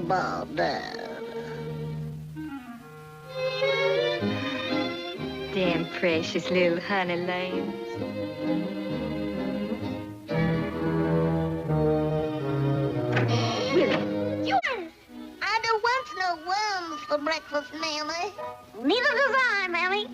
about that. Damn precious little honey lambs. Willie, you... I don't want no worms for breakfast, Mammy. Neither does I, Mammy.